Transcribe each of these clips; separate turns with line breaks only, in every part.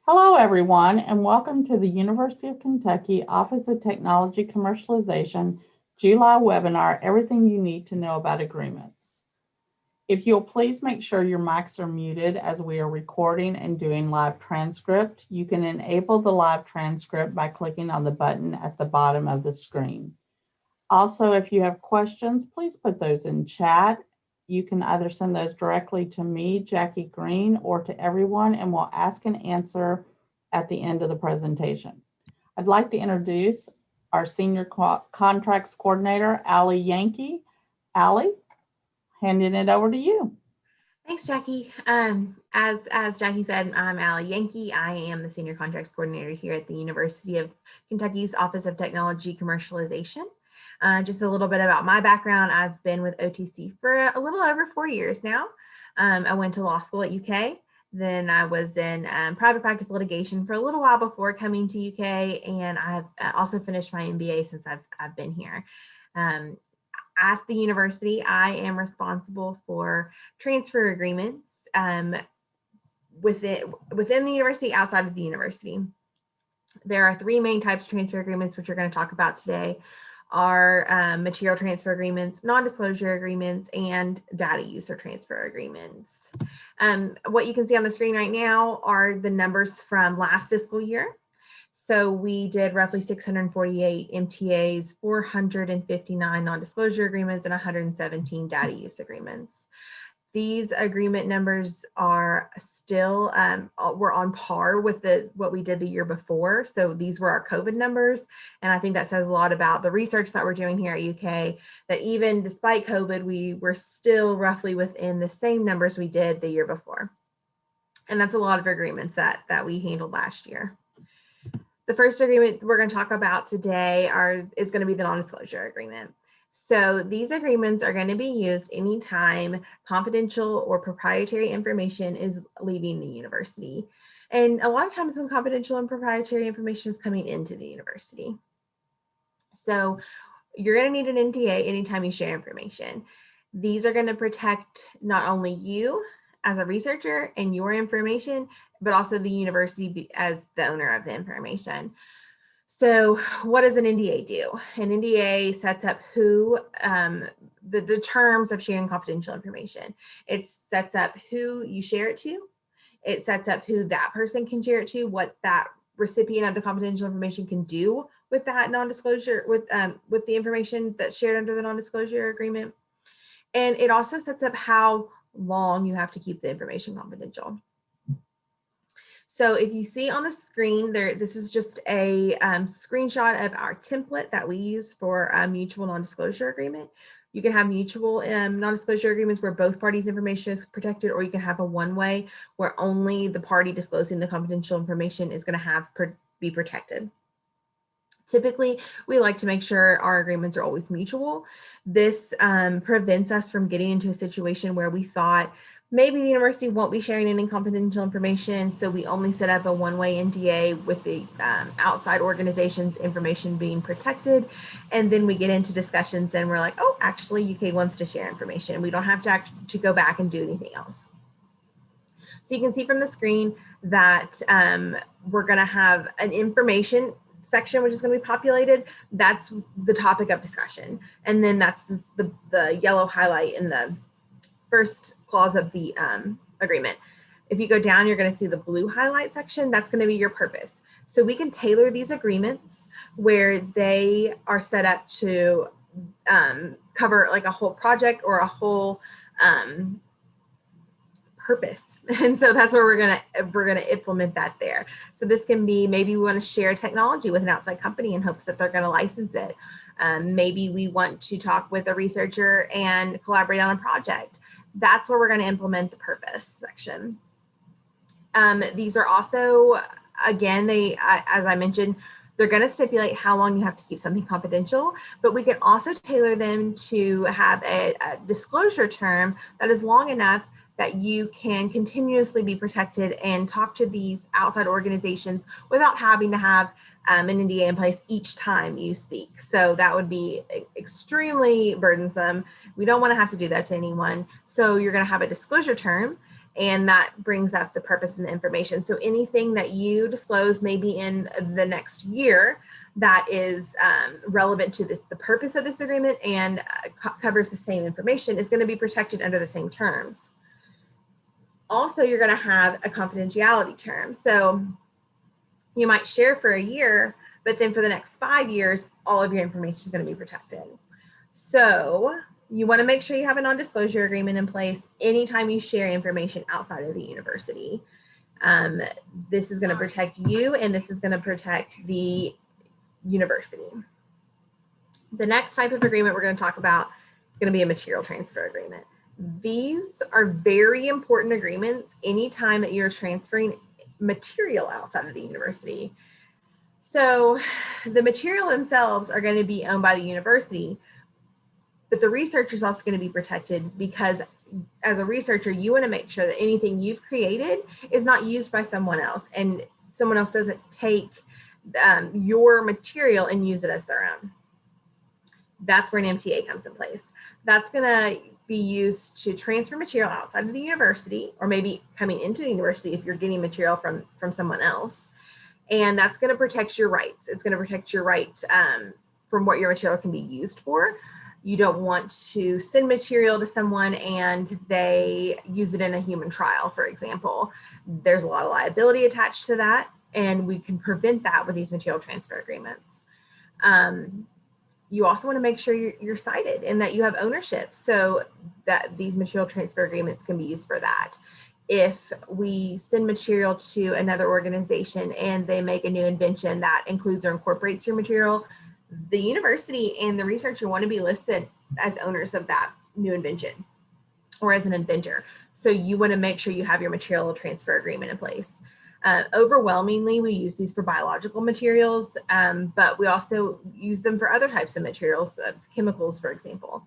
Hello, everyone, and welcome to the University of Kentucky Office of Technology Commercialization July webinar, Everything You Need to Know About Agreements. If you'll please make sure your mics are muted as we are recording and doing live transcript. You can enable the live transcript by clicking on the button at the bottom of the screen. Also, if you have questions, please put those in chat. You can either send those directly to me, Jackie Green, or to everyone, and we'll ask and answer at the end of the presentation. I'd like to introduce our Senior Contracts Coordinator, Allie Yankee. Allie, handing it over to you.
Thanks, Jackie. As Jackie said, I'm Allie Yankee. I am the Senior Contracts Coordinator here at the University of Kentucky's Office of Technology Commercialization. Just a little bit about my background. I've been with OTC for a little over 4 years now. I went to law school at UK. Then I was in private practice litigation for a little while before coming to UK, and I've also finished my MBA since I've been here. At the university, I am responsible for transfer agreements within the university, outside of the university. There are 3 main types of transfer agreements, which we're going to talk about today, are material transfer agreements, non-disclosure agreements, and data use or transfer agreements. What you can see on the screen right now are the numbers from last fiscal year. So we did roughly 648 MTAs, 459 non-disclosure agreements, and 117 data use agreements. These agreement numbers are still, we're on par with what we did the year before. So these were our COVID numbers. And I think that says a lot about the research that we're doing here at UK, that even despite COVID, we were still roughly within the same numbers we did the year before. And that's a lot of agreements that we handled last year. The first agreement we're going to talk about today is going to be the non-disclosure agreement. So these agreements are going to be used anytime confidential or proprietary information is leaving the university. And a lot of times when confidential and proprietary information is coming into the university. So you're going to need an NDA anytime you share information. These are going to protect not only you as a researcher and your information, but also the university as the owner of the information. So what does an NDA do? An NDA sets up who, the terms of sharing confidential information. It sets up who you share it to. It sets up who that person can share it to, what that recipient of the confidential information can do with that non-disclosure, with the information that's shared under the non-disclosure agreement. And it also sets up how long you have to keep the information confidential. So if you see on the screen there, this is just a screenshot of our template that we use for a mutual non-disclosure agreement. You can have mutual non-disclosure agreements where both parties' information is protected, or you can have a one-way where only the party disclosing the confidential information is going to be protected. Typically, we like to make sure our agreements are always mutual. This prevents us from getting into a situation where we thought maybe the university won't be sharing any confidential information, so we only set up a one-way NDA with the outside organization's information being protected, and then we get into discussions and we're like, oh, actually UK wants to share information. We don't have to go back and do anything else. So you can see from the screen that we're going to have an information section which is going to be populated. That's the topic of discussion, and then that's the yellow highlight in the first clause of the agreement. If you go down, you're going to see the blue highlight section. That's going to be your purpose. So we can tailor these agreements where they are set up to cover like a whole project or a whole purpose. And so that's where we're going to implement that there. So this can be, maybe we want to share technology with an outside company in hopes that they're going to license it. Maybe we want to talk with a researcher and collaborate on a project. That's where we're going to implement the purpose section. These are also, again, as I mentioned, they're going to stipulate how long you have to keep something confidential, but we can also tailor them to have a disclosure term that is long enough that you can continuously be protected and talk to these outside organizations without having to have an NDA in place each time you speak. So that would be extremely burdensome. We don't want to have to do that to anyone. So you're going to have a disclosure term, And that brings up the purpose and the information. So anything that you disclose maybe in the next year that is relevant to the purpose of this agreement and covers the same information is going to be protected under the same terms. Also, you're going to have a confidentiality term. So you might share for a year, but then for the next 5 years, all of your information is going to be protected. So you want to make sure you have a non-disclosure agreement in place anytime you share information outside of the university. This is going to protect you, and this is going to protect the university. The next type of agreement we're going to talk about is going to be a material transfer agreement. These are very important agreements anytime that you're transferring material outside of the university. So the material themselves are going to be owned by the university, but the researcher is also going to be protected, because as a researcher, you want to make sure that anything you've created is not used by someone else, and someone else doesn't take your material and use it as their own. That's where an MTA comes in place. That's going to be used to transfer material outside of the university, or maybe coming into the university if you're getting material from someone else. And that's going to protect your rights. It's going to protect your right from what your material can be used for. You don't want to send material to someone and they use it in a human trial, for example. There's a lot of liability attached to that, and we can prevent that with these material transfer agreements. You also want to make sure you're cited and that you have ownership, so that these material transfer agreements can be used for that. If we send material to another organization and they make a new invention that includes or incorporates your material, the university and the researcher want to be listed as owners of that new invention or as an inventor. So you want to make sure you have your material transfer agreement in place. Overwhelmingly, we use these for biological materials, but we also use them for other types of materials, chemicals, for example.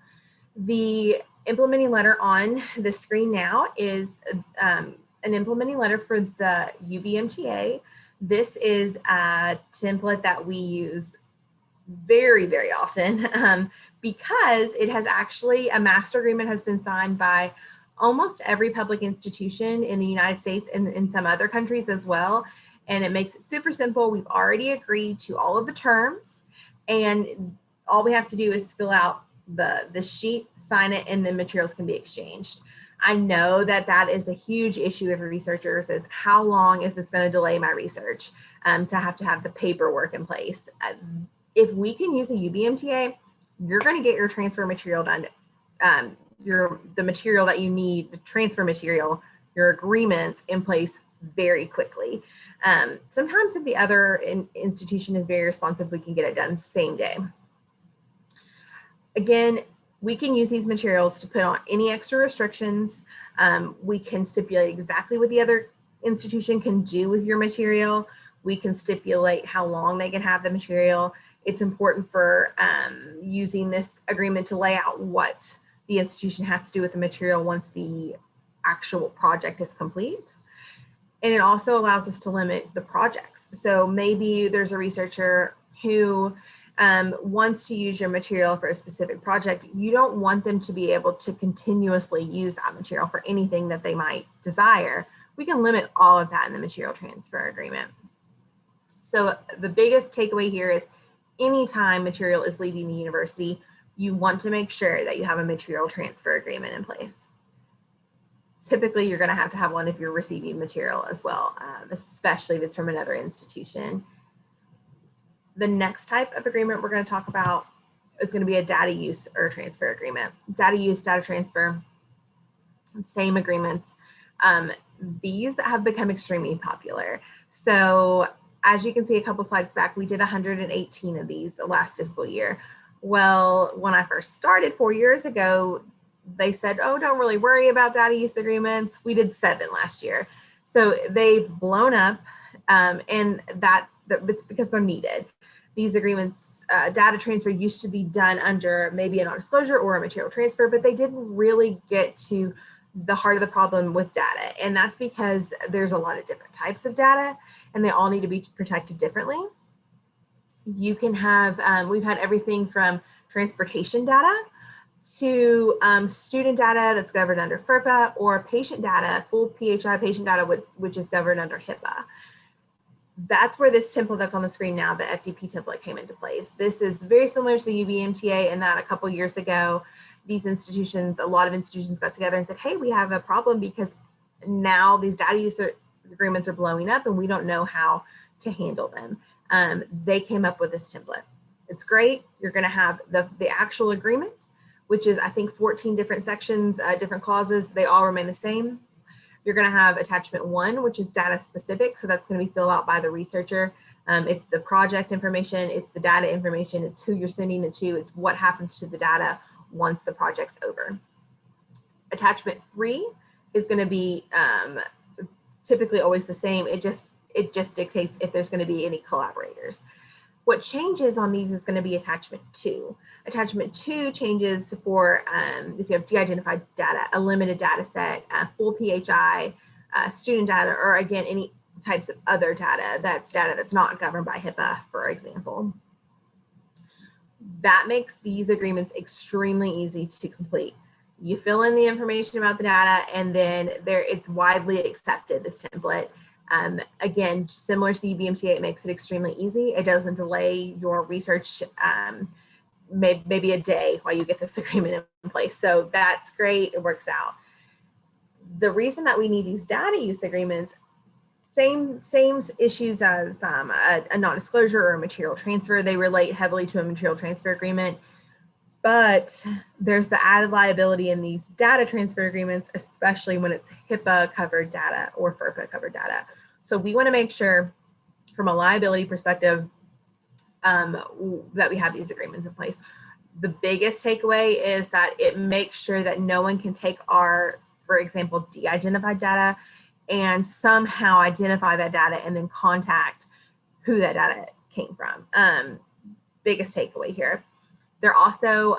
The implementing letter on the screen now is an implementing letter for the UBMTA. This is a template that we use very, very often because it has actually, a master agreement has been signed by almost every public institution in the United States and in some other countries as well. And it makes it super simple. We've already agreed to all of the terms, and all we have to do is fill out the sheet, sign it, and then materials can be exchanged. I know that that is a huge issue with researchers, is how long is this going to delay my research to have the paperwork in place. If we can use a UBMTA, you're going to get your transfer material done. The material that you need, the transfer material, your agreements in place very quickly. Sometimes if the other institution is very responsive, we can get it done same day. Again, we can use these materials to put on any extra restrictions. We can stipulate exactly what the other institution can do with your material. We can stipulate how long they can have the material. It's important for using this agreement to lay out what the institution has to do with the material once the actual project is complete. And it also allows us to limit the projects. So maybe there's a researcher who wants to use your material for a specific project. You don't want them to be able to continuously use that material for anything that they might desire. We can limit all of that in the material transfer agreement. So the biggest takeaway here is anytime material is leaving the university, you want to make sure that you have a material transfer agreement in place. Typically, you're going to have one if you're receiving material as well, especially if it's from another institution. The next type of agreement we're going to talk about is going to be a data use or transfer agreement. Data use, data transfer, same agreements. These have become extremely popular. So as you can see a couple slides back, we did 118 of these last fiscal year. Well, when I first started 4 years ago, they said, oh, don't really worry about data use agreements. We did 7 last year. So they've blown up, and it's because they're needed. These agreements, data transfer used to be done under maybe a non-disclosure or a material transfer, but they didn't really get to the heart of the problem with data. And that's because there's a lot of different types of data, and they all need to be protected differently. You can have, we've had everything from transportation data to student data that's governed under FERPA, or patient data, full PHI patient data, which is governed under HIPAA. That's where this template that's on the screen now, the FDP template, came into place. This is very similar to the UV MTA in that a couple years ago, these institutions, a lot of institutions got together and said, hey, we have a problem because now these data use agreements are blowing up and we don't know how to handle them. They came up with this template. It's great. You're going to have the actual agreement, which is, I think, 14 different sections, different clauses. They all remain the same. You're going to have attachment 1, which is data specific. So that's going to be filled out by the researcher. It's the project information. It's the data information. It's who you're sending it to. It's what happens to the data once the project's over. Attachment 3 is going to be typically always the same. It just dictates if there's going to be any collaborators. What changes on these is going to be attachment 2. Attachment 2 changes for if you have de-identified data, a limited data set, full PHI, student data, or again, any types of other data that's not governed by HIPAA, for example. That makes these agreements extremely easy to complete. You fill in the information about the data, and then it's widely accepted, this template. Again, similar to the UBMTA, it makes it extremely easy. It doesn't delay your research maybe a day while you get this agreement in place. So that's great, it works out. The reason that we need these data use agreements, same issues as a non-disclosure or a material transfer. They relate heavily to a material transfer agreement, but there's the added liability in these data transfer agreements, especially when it's HIPAA covered data or FERPA covered data. So we want to make sure from a liability perspective that we have these agreements in place. The biggest takeaway is that it makes sure that no one can take our, for example, de-identified data and somehow identify that data and then contact who that data came from. Biggest takeaway here. They're also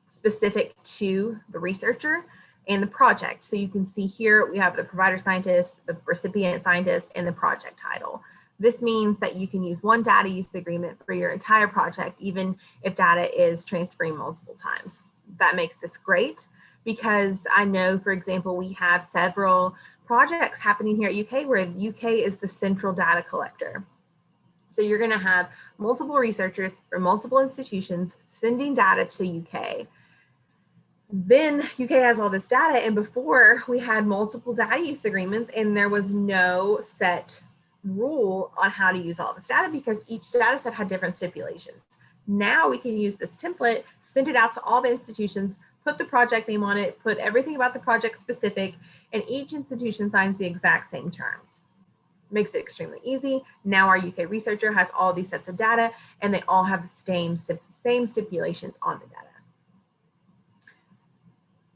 specific to the researcher and the project. So you can see here we have the provider scientist, the recipient scientist, and the project title. This means that you can use one data use agreement for your entire project, even if data is transferring multiple times. That makes this great because I know, for example, we have several projects happening here at UK where UK is the central data collector. So you're going to have multiple researchers from multiple institutions sending data to UK. Then UK has all this data, and before we had multiple data use agreements and there was no set rule on how to use all this data because each data set had different stipulations. Now we can use this template, send it out to all the institutions, put the project name on it, put everything about the project specific, and each institution signs the exact same terms. Makes it extremely easy. Now our UK researcher has all these sets of data and they all have the same stipulations on the data.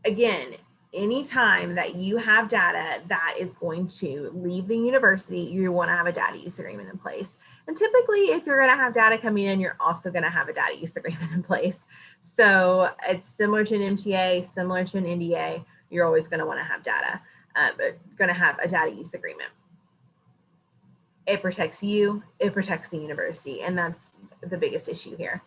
Again, anytime that you have data that is going to leave the university, you want to have a data use agreement in place. And typically, if you're going to have data coming in, you're also going to have a data use agreement in place. So it's similar to an MTA, similar to an NDA. You're always going to want to have data, but going to have a data use agreement. It protects you, it protects the university, and that's the biggest issue here.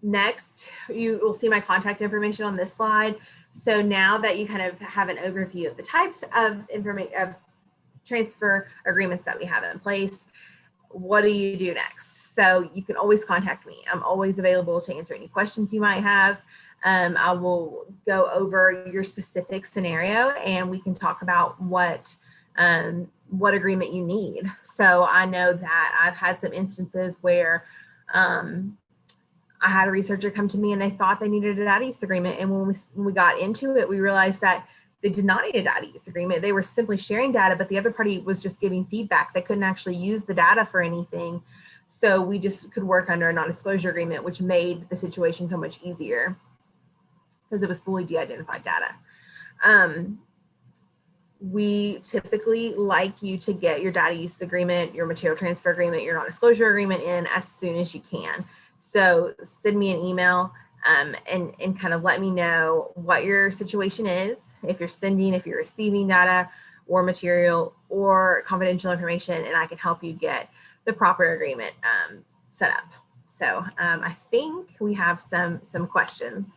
Next, you will see my contact information on this slide. So now that you kind of have an overview of the types of transfer agreements that we have in place, what do you do next? So you can always contact me. I'm always available to answer any questions you might have. I will go over your specific scenario and we can talk about what agreement you need. So I know that I've had some instances where I had a researcher come to me and they thought they needed a data use agreement. And when we got into it, we realized that they did not need a data use agreement. They were simply sharing data, but the other party was just giving feedback. They couldn't actually use the data for anything. So we just could work under a non-disclosure agreement, which made the situation so much easier because it was fully de-identified data. We typically like you to get your data use agreement, your material transfer agreement, your non-disclosure agreement in as soon as you can. So send me an email and kind of let me know what your situation is, if you're sending, if you're receiving data or material or confidential information, and I can help you get the proper agreement set up. So I think we have some questions.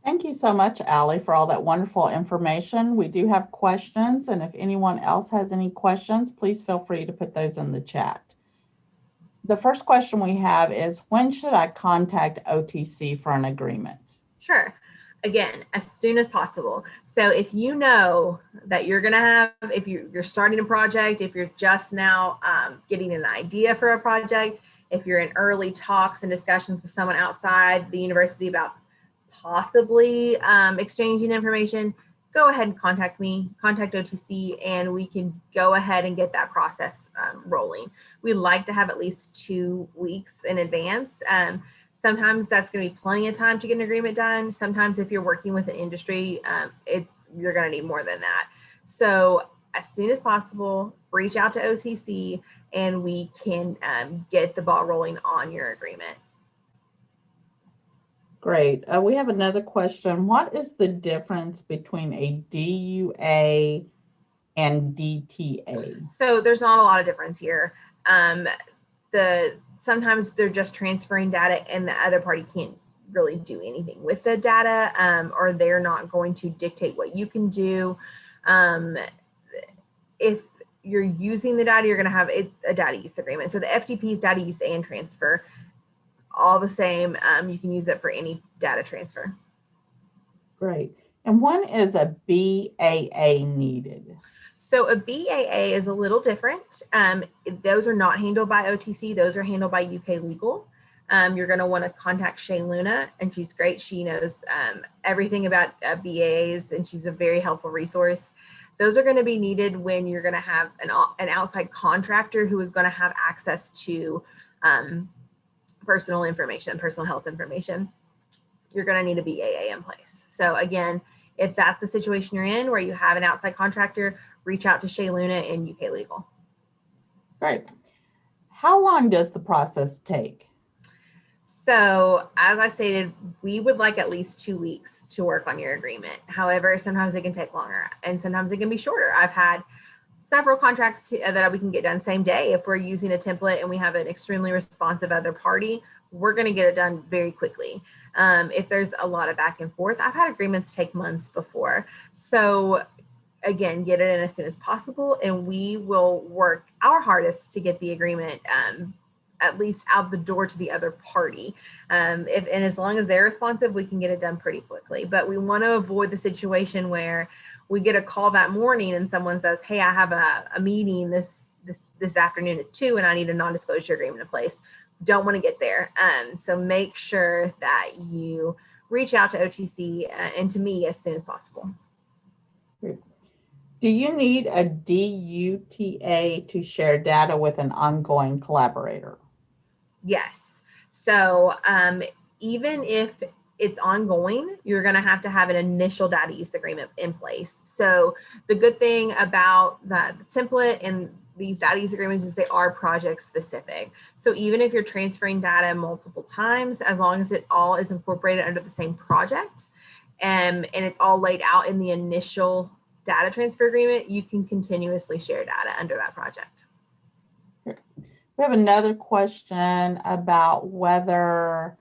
Thank you so much, Allie, for all that wonderful information. We do have questions, and if anyone else has any questions, please feel free to put those in the chat. The first question we have is, when should I contact OTC for an agreement?
Sure. Again, as soon as possible. So if you know that you're going to have, if you're starting a project, if you're just now getting an idea for a project, if you're in early talks and discussions with someone outside the university about possibly exchanging information, go ahead and contact me, contact OTC, and we can go ahead and get that process rolling. We like to have at least 2 weeks in advance. Sometimes that's going to be plenty of time to get an agreement done. Sometimes if you're working with an industry, you're going to need more than that. So as soon as possible, reach out to OTC and we can get the ball rolling on your agreement.
Great. We have another question. What is the difference between a DUA and DTA?
So there's not a lot of difference here. Sometimes they're just transferring data and the other party can't really do anything with the data, or they're not going to dictate what you can do. If you're using the data, you're going to have a data use agreement. So the FTP is data use and transfer. All the same, you can use it for any data transfer.
Great. And when is a BAA needed?
So a BAA is a little different. Those are not handled by OTC. Those are handled by UK Legal. You're going to want to contact Shay Luna, and she's great. She knows everything about BAAs, and she's a very helpful resource. Those are going to be needed when you're going to have an outside contractor who is going to have access to personal information, personal health information. You're going to need a BAA in place. So again, if that's the situation you're in where you have an outside contractor, reach out to Shay Luna in UK Legal.
Great. How long does the process take?
So as I stated, we would like at least 2 weeks to work on your agreement. However, sometimes it can take longer and sometimes it can be shorter. I've had several contracts that we can get done same day. If we're using a template and we have an extremely responsive other party, we're going to get it done very quickly. If there's a lot of back and forth, I've had agreements take months before. So again, get it in as soon as possible, and we will work our hardest to get the agreement at least out the door to the other party. And as long as they're responsive, we can get it done pretty quickly. But we want to avoid the situation where we get a call that morning and someone says, hey, I have a meeting this afternoon at 2 and I need a non-disclosure agreement in place. Don't want to get there. So make sure that you reach out to OTC and to me as soon as possible.
Do you need a DUTA to share data with an ongoing collaborator?
Yes. So even if it's ongoing, you're going to have an initial data use agreement in place. So the good thing about the template and these data use agreements is they are project specific. So even if you're transferring data multiple times, as long as it all is incorporated under the same project and it's all laid out in the initial data transfer agreement, you can continuously share data under that project.
We have another question about whether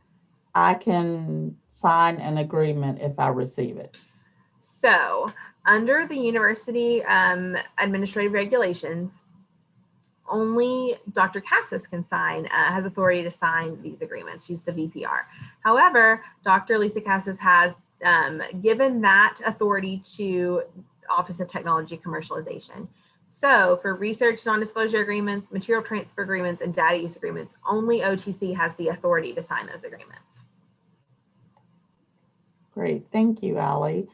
I can sign an agreement if I receive it.
So under the university administrative regulations, only Dr. Cassis can sign, has authority to sign these agreements. She's the VPR. However, Dr. Lisa Cassis has given that authority to Office of Technology Commercialization. So for research non-disclosure agreements, material transfer agreements, and data use agreements, only OTC has the authority to sign those agreements.
Great, thank you, Allie.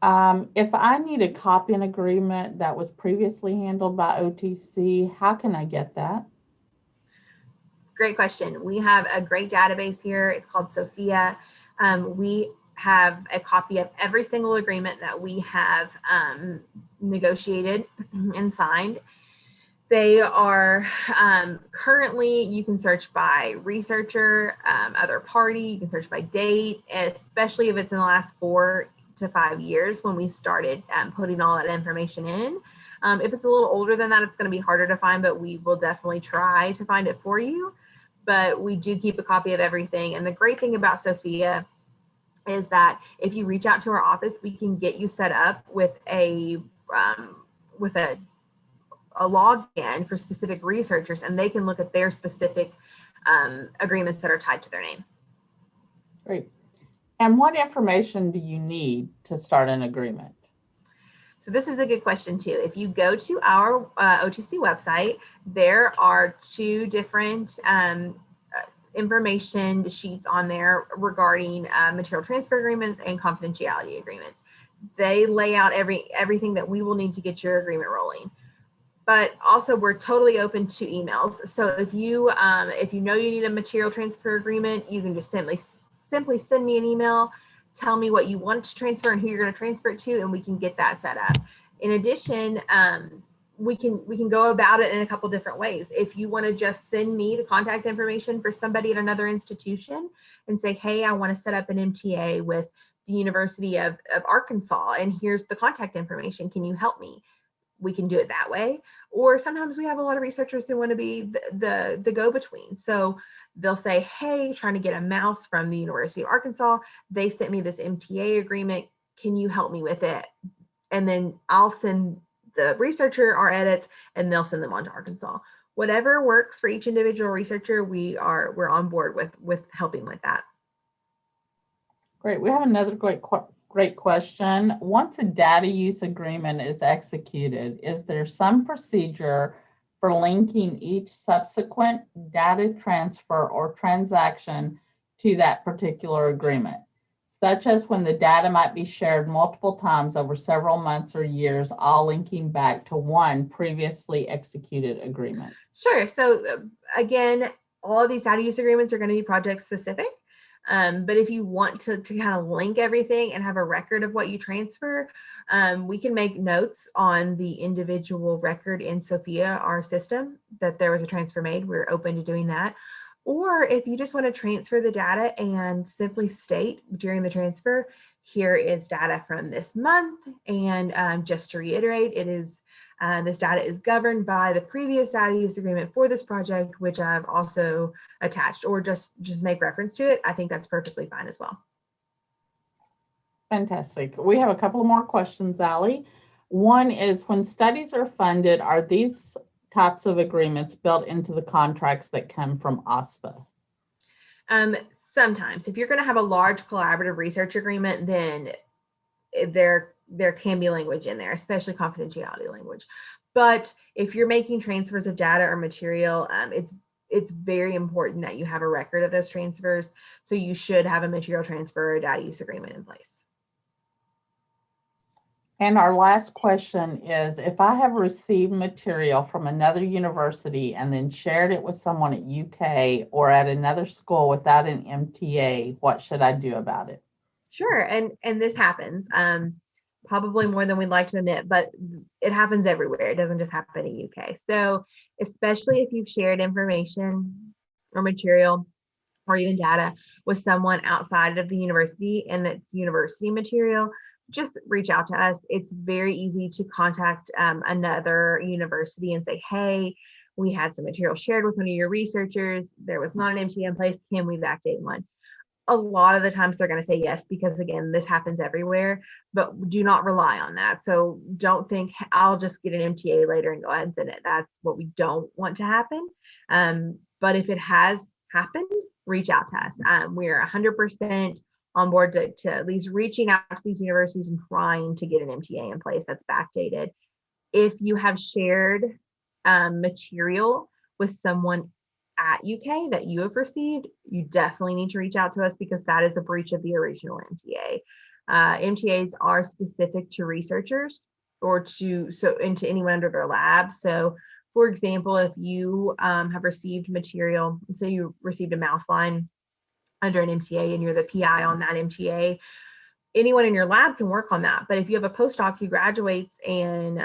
If I need a copy of an agreement that was previously handled by OTC, how can I get that?
Great question. We have a great database here. It's called Sophia. We have a copy of every single agreement that we have negotiated and signed. They are currently, you can search by researcher, other party, you can search by date, especially if it's in the last 4 to 5 years when we started putting all that information in. If it's a little older than that, it's going to be harder to find, but we will definitely try to find it for you. but we do keep a copy of everything. And the great thing about Sophia is that if you reach out to our office, we can get you set up with with a login for specific researchers, and they can look at their specific agreements that are tied to their name.
Great. And what information do you need to start an agreement?
So this is a good question too. If you go to our OTC website, there are two different information sheets on there regarding material transfer agreements and confidentiality agreements. They lay out everything that we will need to get your agreement rolling. But also we're totally open to emails. So if you know you need a material transfer agreement, you can just simply send me an email, tell me what you want to transfer and who you're going to transfer it to, and we can get that set up. In addition, we can go about it in a couple different ways. If you want to just send me the contact information for somebody at another institution and say, hey, I want to set up an MTA with the University of Arkansas, and here's the contact information. Can you help me? We can do it that way. Or sometimes we have a lot of researchers who want to be the go-between. So they'll say, hey, trying to get a mouse from the University of Arkansas. They sent me this MTA agreement. Can you help me with it? And then I'll send the researcher our edits and they'll send them on to Arkansas. Whatever works for each individual researcher, we're on board with helping with that.
Great. We have another great question. Once a data use agreement is executed, is there some procedure for linking each subsequent data transfer or transaction to that particular agreement, such as when the data might be shared multiple times over several months or years, all linking back to one previously executed agreement?
Sure. So again, all of these data use agreements are going to be project specific. But if you want to kind of link everything and have a record of what you transfer, we can make notes on the individual record in Sophia, our system, that there was a transfer made. We're open to doing that. Or if you just want to transfer the data and simply state during the transfer, here is data from this month. And just to reiterate, it is this data is governed by the previous data use agreement for this project, which I've also attached, or just make reference to it. I think that's perfectly fine as well.
Fantastic. We have a couple more questions, Allie. One is, when studies are funded, are these types of agreements built into the contracts that come from OSPA?
Sometimes, if you're going to have a large collaborative research agreement, then there can be language in there, especially confidentiality language. But if you're making transfers of data or material, it's very important that you have a record of those transfers. So you should have a material transfer or data use agreement in place.
And our last question is, if I have received material from another university and then shared it with someone at UK or at another school without an MTA, what should I do about it?
Sure, and this happens, probably more than we'd like to admit, but it happens everywhere. It doesn't just happen in UK. So especially if you've shared information or material or even data with someone outside of the university and it's university material, just reach out to us. It's very easy to contact another university and say, hey, we had some material shared with one of your researchers. There was not an MTA in place. Can we backdate one? A lot of the times they're going to say yes, because again, this happens everywhere, but do not rely on that. So don't think I'll just get an MTA later and go ahead and send it. That's what we don't want to happen. But if it has happened, reach out to us. We're 100% on board to at least reaching out to these universities and trying to get an MTA in place that's backdated. If you have shared material with someone at UK that you have received, you definitely need to reach out to us, because that is a breach of the original MTA. MTAs are specific to researchers or to anyone under their lab. So for example, if you have received material, say you received a mouse line under an MTA and you're the PI on that MTA, anyone in your lab can work on that. But if you have a postdoc who graduates and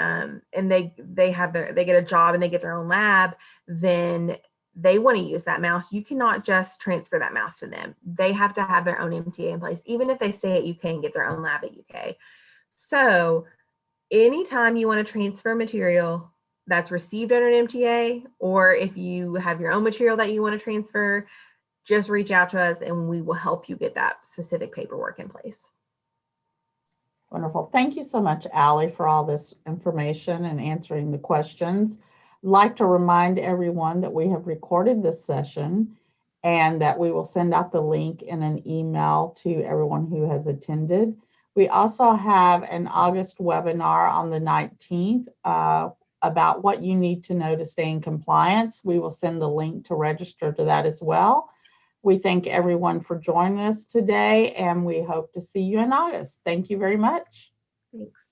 they get a job and they get their own lab, then they want to use that mouse. You cannot just transfer that mouse to them. They have to have their own MTA in place, even if they stay at UK and get their own lab at UK. So anytime you want to transfer material, that's received under an MTA, or if you have your own material that you want to transfer, just reach out to us and we will help you get that specific paperwork in place.
Wonderful. Thank you so much, Allie, for all this information and answering the questions. I'd like to remind everyone that we have recorded this session and that we will send out the link in an email to everyone who has attended. We also have an August webinar on the 19th about what you need to know to stay in compliance. We will send the link to register to that as well. We thank everyone for joining us today, and we hope to see you in August. Thank you very much.
Thanks.